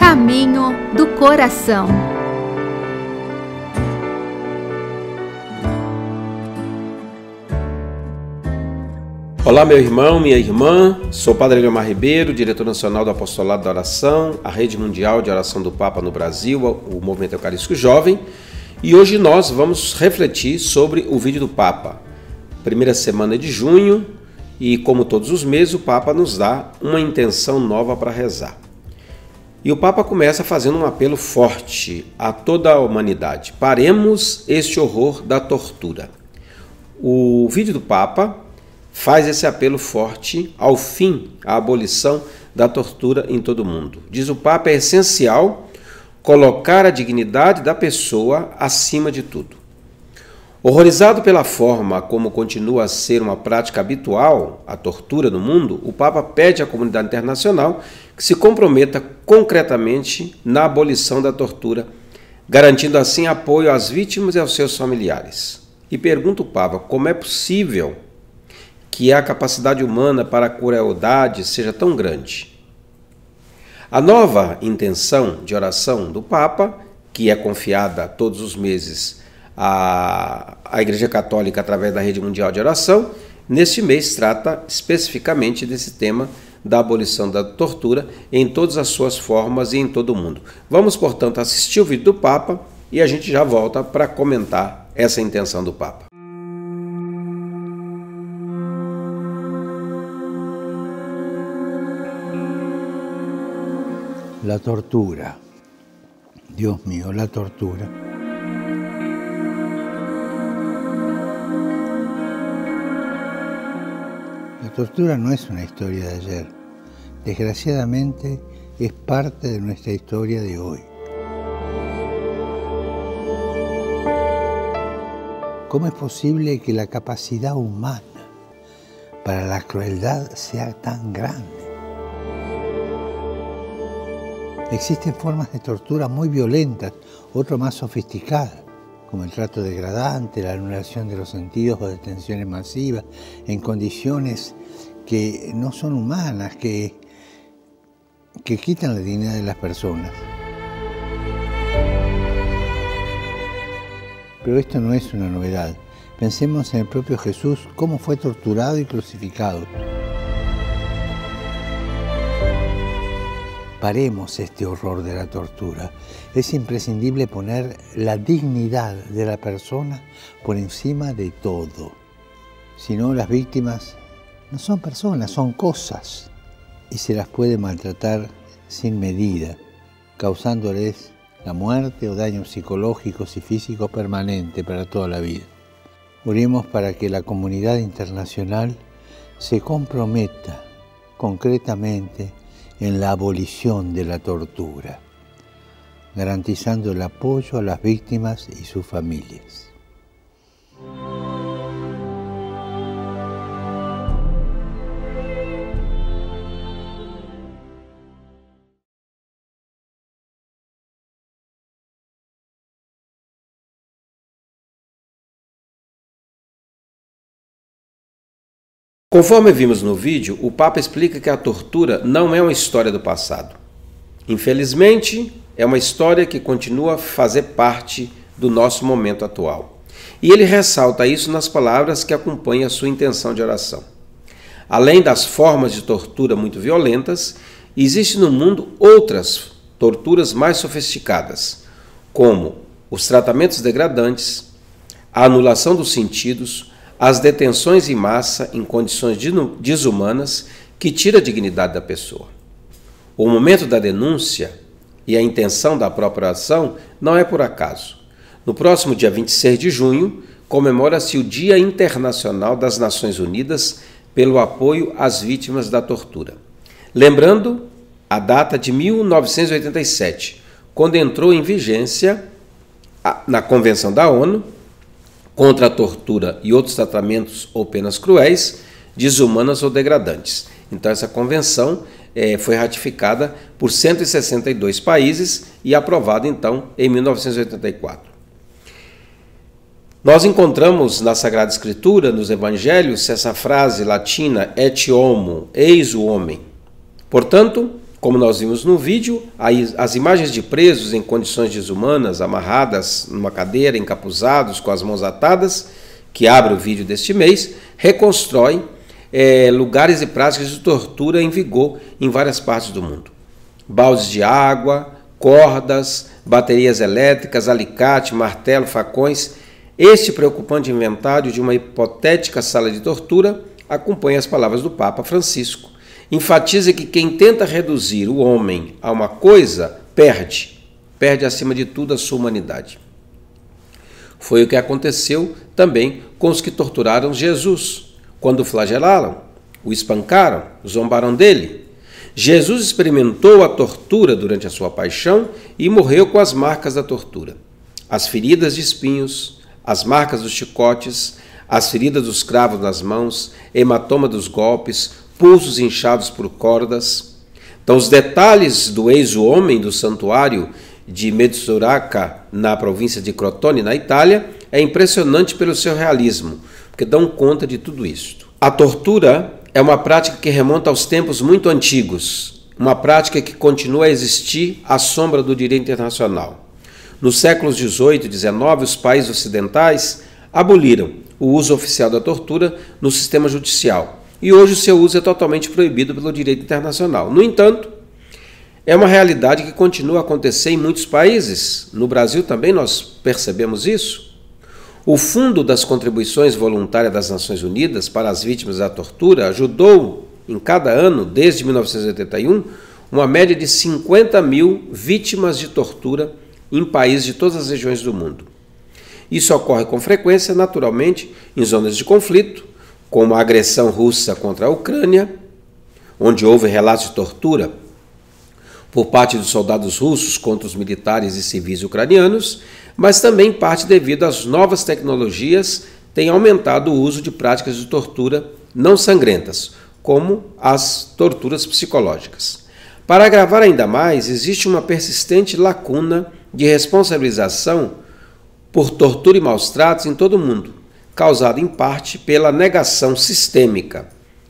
Caminho do coração. Olá, meu irmão, minha irmã, sou o Padre Eliomar Ribeiro, diretor nacional do Apostolado da Oração, a Rede Mundial de Oração do Papa no Brasil, o Movimento Eucarístico Jovem, e hoje nós vamos refletir sobre o vídeo do Papa. Primeira semana de junho, e como todos os meses, o Papa nos dá uma intenção nova para rezar. E o Papa começa fazendo um apelo forte a toda a humanidade. Paremos este horror da tortura. O vídeo do Papa faz esse apelo forte ao fim, à abolição da tortura em todo o mundo. Diz o Papa, é essencial colocar a dignidade da pessoa acima de tudo. Horrorizado pela forma como continua a ser uma prática habitual a tortura no mundo, o Papa pede à comunidade internacional que se comprometa concretamente na abolição da tortura, garantindo assim apoio às vítimas e aos seus familiares. E pergunta o Papa como é possível que a capacidade humana para a crueldade seja tão grande. A nova intenção de oração do Papa, que é confiada todos os meses à Igreja Católica através da Rede Mundial de Oração, neste mês trata especificamente desse tema da abolição da tortura em todas as suas formas e em todo o mundo. Vamos, portanto, assistir o vídeo do Papa e a gente já volta para comentar essa intenção do Papa. La tortura. Dios mío, la tortura. La tortura no es una historia de ayer. Desgraciadamente, es parte de nuestra historia de hoy. ¿Cómo es posible que la capacidad humana para la crueldad sea tan grande? Existen formas de tortura muy violentas, otras más sofisticadas, como el trato degradante, la anulación de los sentidos o detenciones masivas, en condiciones que no son humanas, que quitan la dignidad de las personas. Pero esto no es una novedad. Pensemos en el propio Jesús, cómo fue torturado y crucificado. Paremos este horror de la tortura. Es imprescindible poner la dignidad de la persona por encima de todo. Si no, las víctimas no son personas, son cosas. Y se las puede maltratar sin medida, causándoles la muerte o daños psicológicos y físicos permanentes para toda la vida. Oremos para que la comunidad internacional se comprometa concretamente en la abolición de la tortura, garantizando el apoyo a las víctimas y sus familias. Conforme vimos no vídeo, o Papa explica que a tortura não é uma história do passado. Infelizmente, é uma história que continua a fazer parte do nosso momento atual. E ele ressalta isso nas palavras que acompanham a sua intenção de oração. Além das formas de tortura muito violentas, existem no mundo outras torturas mais sofisticadas, como os tratamentos degradantes, a anulação dos sentidos, as detenções em massa em condições desumanas que tira a dignidade da pessoa. O momento da denúncia e a intenção da própria oração não é por acaso. No próximo dia 26 de junho, comemora-se o Dia Internacional das Nações Unidas pelo apoio às vítimas da tortura. Lembrando a data de 1987, quando entrou em vigência na Convenção da ONU contra a tortura e outros tratamentos ou penas cruéis, desumanas ou degradantes. Então essa convenção foi ratificada por 162 países e aprovada então em 1984. Nós encontramos na Sagrada Escritura, nos Evangelhos, essa frase latina et homo, eis o homem. Portanto, como nós vimos no vídeo, as imagens de presos em condições desumanas, amarradas numa cadeira, encapuzados, com as mãos atadas, que abre o vídeo deste mês, reconstroem lugares e práticas de tortura em vigor em várias partes do mundo. Baldes de água, cordas, baterias elétricas, alicate, martelo, facões. Este preocupante inventário de uma hipotética sala de tortura acompanha as palavras do Papa Francisco. Enfatiza que quem tenta reduzir o homem a uma coisa, perde acima de tudo a sua humanidade. Foi o que aconteceu também com os que torturaram Jesus, quando o flagelaram, o espancaram, zombaram dele. Jesus experimentou a tortura durante a sua paixão e morreu com as marcas da tortura. As feridas de espinhos, as marcas dos chicotes, as feridas dos cravos nas mãos, hematoma dos golpes, pulsos inchados por cordas. Então, os detalhes do ex-homem do santuário de Mezzuraca, na província de Crotone, na Itália, é impressionante pelo seu realismo, porque dão conta de tudo isso. A tortura é uma prática que remonta aos tempos muito antigos, uma prática que continua a existir à sombra do direito internacional. Nos séculos XVIII e XIX, os países ocidentais aboliram o uso oficial da tortura no sistema judicial, e hoje o seu uso é totalmente proibido pelo direito internacional. No entanto, é uma realidade que continua a acontecer em muitos países. No Brasil também nós percebemos isso. O Fundo das Contribuições Voluntárias das Nações Unidas para as Vítimas da Tortura ajudou, em cada ano, desde 1981, uma média de 50 mil vítimas de tortura em países de todas as regiões do mundo. Isso ocorre com frequência, naturalmente, em zonas de conflito, como a agressão russa contra a Ucrânia, onde houve relatos de tortura por parte dos soldados russos contra os militares e civis ucranianos, mas também parte devido às novas tecnologias tem aumentado o uso de práticas de tortura não sangrentas, como as torturas psicológicas. Para agravar ainda mais, existe uma persistente lacuna de responsabilização por tortura e maus-tratos em todo o mundo, causada em parte pela negação sistêmica,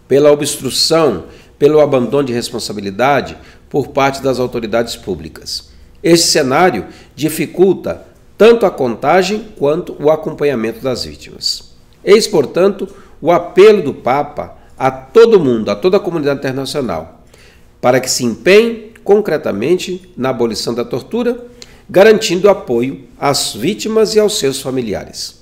pela obstrução, pelo abandono de responsabilidade por parte das autoridades públicas. Este cenário dificulta tanto a contagem quanto o acompanhamento das vítimas. Eis, portanto, o apelo do Papa a todo mundo, a toda a comunidade internacional, para que se empenhe concretamente na abolição da tortura, garantindo apoio às vítimas e aos seus familiares.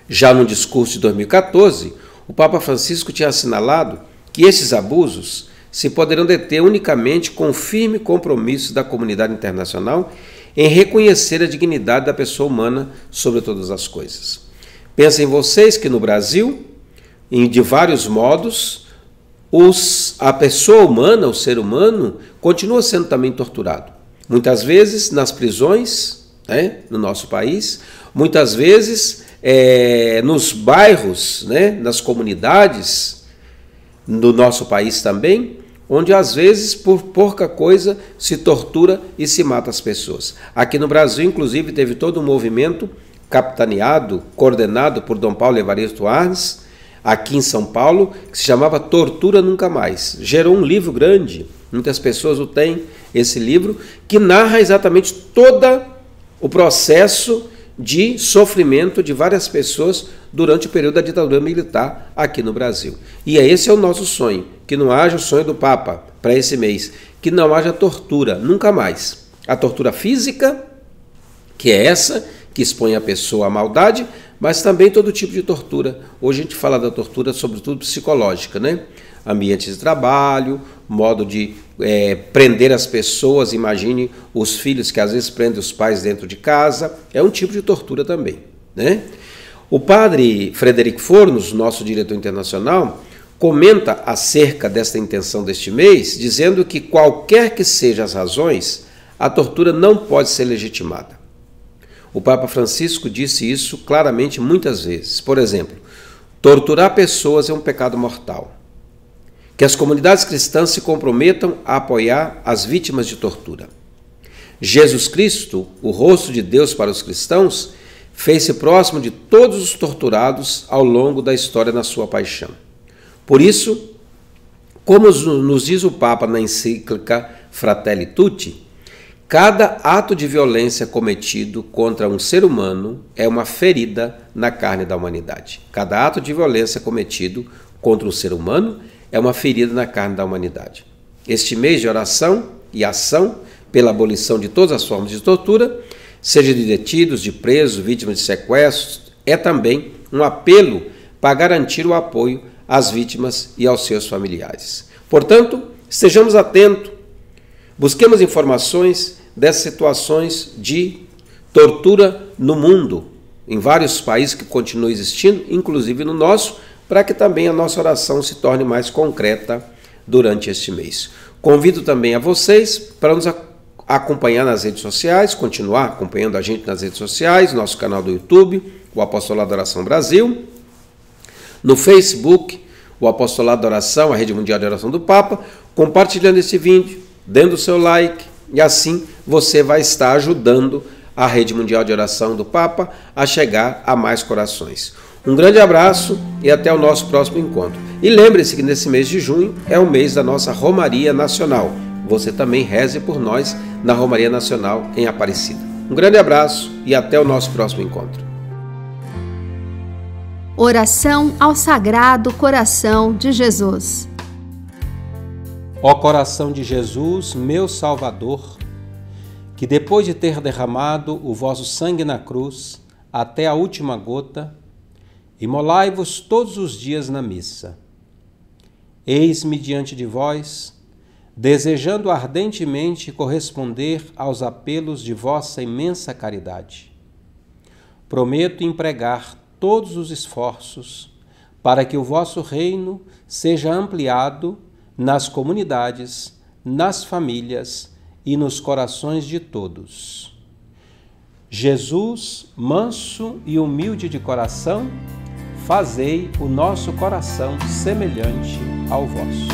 Já no discurso de 2014, o Papa Francisco tinha assinalado que esses abusos se poderão deter unicamente com o firme compromisso da comunidade internacional em reconhecer a dignidade da pessoa humana sobre todas as coisas. Pensem vocês que no Brasil, de vários modos, a pessoa humana, o ser humano, continua sendo também torturado. Muitas vezes nas prisões, no nosso país, muitas vezes nos bairros, nas comunidades do nosso país também, onde às vezes por pouca coisa se tortura e se mata as pessoas. Aqui no Brasil, inclusive, teve todo um movimento capitaneado, coordenado por Dom Paulo Evaristo Arnes, aqui em São Paulo, que se chamava Tortura Nunca Mais. Gerou um livro grande, muitas pessoas o têm, esse livro, que narra exatamente todo o processo de sofrimento de várias pessoas durante o período da ditadura militar aqui no Brasil. E esse é o nosso sonho, que não haja o sonho do Papa para esse mês, que não haja tortura, nunca mais. A tortura física, que é essa, que expõe a pessoa à maldade, mas também todo tipo de tortura. Hoje a gente fala da tortura, sobretudo psicológica, Ambientes de trabalho, modo de prender as pessoas, imagine os filhos que às vezes prendem os pais dentro de casa, é um tipo de tortura também, O padre Frederico Fornos, nosso diretor internacional, comenta acerca desta intenção deste mês, dizendo que qualquer que sejam as razões, a tortura não pode ser legitimada. O Papa Francisco disse isso claramente muitas vezes. Por exemplo, Torturar pessoas é um pecado mortal. Que as comunidades cristãs se comprometam a apoiar as vítimas de tortura. Jesus Cristo, o rosto de Deus para os cristãos, fez-se próximo de todos os torturados ao longo da história na sua paixão. Por isso, como nos diz o Papa na encíclica Fratelli Tutti, cada ato de violência cometido contra um ser humano é uma ferida na carne da humanidade. Cada ato de violência cometido contra um ser humano é uma ferida na carne da humanidade. Este mês de oração e ação pela abolição de todas as formas de tortura, seja de detidos, de presos, vítimas de sequestros, é também um apelo para garantir o apoio às vítimas e aos seus familiares. Portanto, estejamos atentos, busquemos informações dessas situações de tortura no mundo, em vários países que continuam existindo, inclusive no nosso, para que também a nossa oração se torne mais concreta durante este mês. Convido também a vocês para nos acompanhar nas redes sociais, continuar acompanhando a gente nas redes sociais, nosso canal do YouTube, o Apostolado da Oração Brasil, no Facebook, o Apostolado da Oração, a Rede Mundial de Oração do Papa, compartilhando esse vídeo, dando o seu like, e assim você vai estar ajudando a Rede Mundial de Oração do Papa a chegar a mais corações. Um grande abraço e até o nosso próximo encontro. E lembre-se que nesse mês de junho é o mês da nossa Romaria Nacional. Você também reze por nós na Romaria Nacional em Aparecida. Um grande abraço e até o nosso próximo encontro. Oração ao Sagrado Coração de Jesus. Ó coração de Jesus, meu Salvador, que depois de ter derramado o vosso sangue na cruz até a última gota, imolai-vos todos os dias na missa. Eis-me diante de vós, desejando ardentemente corresponder aos apelos de vossa imensa caridade. Prometo empregar todos os esforços para que o vosso reino seja ampliado nas comunidades, nas famílias e nos corações de todos. Jesus, manso e humilde de coração, fazei o nosso coração semelhante ao vosso.